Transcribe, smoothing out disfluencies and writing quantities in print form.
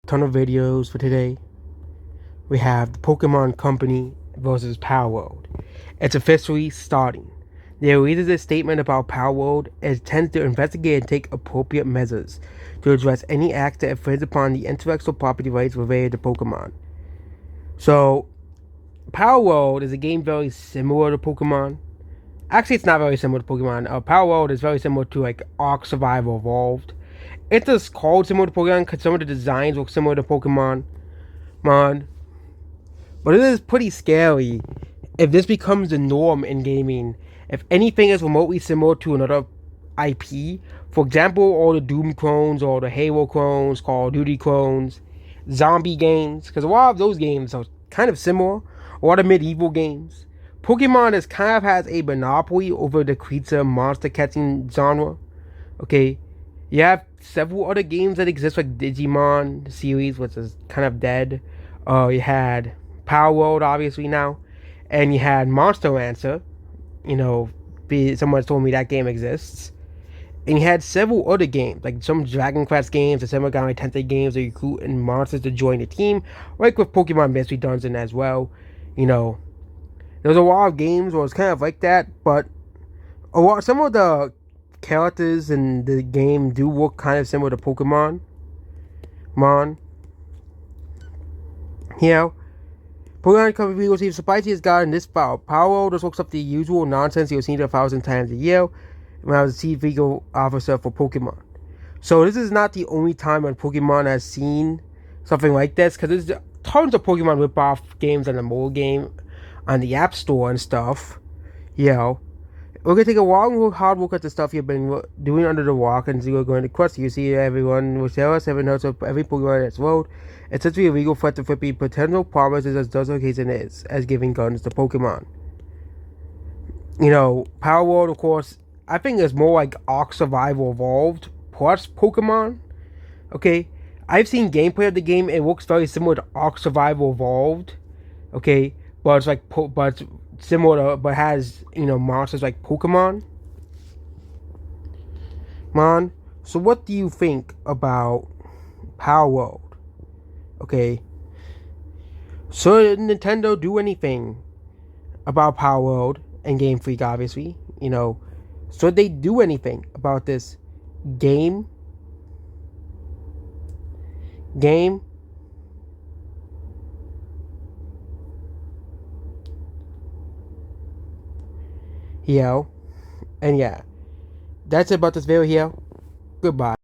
ton of videos for today. We have the Pokemon Company versus palworld. It's officially starting. They released a statement about palworld and intends to investigate and take appropriate measures to address any acts that infringe upon the intellectual property rights related to Pokemon. So, palworld is a game very similar to Pokemon. Actually, it's not very similar to Pokemon. Palworld is very similar to like Ark Survival Evolved. It's just called similar to Pokemon because some of the designs look similar to Pokemon. But it is pretty scary if this becomes the norm in gaming. If anything is remotely similar to another IP, for example, all the Doom clones or the Halo clones, Call of Duty clones, zombie games, because a lot of those games are kind of similar, a lot of medieval games. Pokemon is kind of has a monopoly over the creature monster catching genre. Okay, you have several other games that exist like Digimon series, which is kind of dead. You had Power World, obviously now, and you had Monster Rancher. Someone told me that game exists. And you had several other games, like some Dragon Quest games and some Megami Tensei games that recruit and monsters to join the team, like with Pokemon Mystery Dungeon as well. You know, there's a lot of games where it's kind of like that, but some of the characters in the game do look kind of similar to Pokemon. You know, Pokemon Company will see surprise is got in this file. Power just looks up the usual nonsense you'll see 1,000 times a year when I was the chief legal officer for Pokemon. So this is not the only time when Pokemon has seen something like this, because there's tons of Pokemon ripoff games on the mobile game, on the App Store and stuff. We're going to take a long, hard look at the stuff you've been doing under the rock, and we're going to quest. You see everyone will tell us 7 notes of every Pokemon that's road. It's such a legal threat to flipping potential promises as does occasion is, as giving guns to Pokemon. Power World, of course, I think is more like Ark Survival Evolved plus Pokemon. Okay, I've seen gameplay of the game. It looks very similar to Ark Survival Evolved. Okay, but it's similar to, but has monsters like Pokemon. So what do you think about Power World? Okay, should Nintendo do anything about Power World and Game Freak? Obviously, should they do anything about this game? And yeah, that's it about this video here. Goodbye.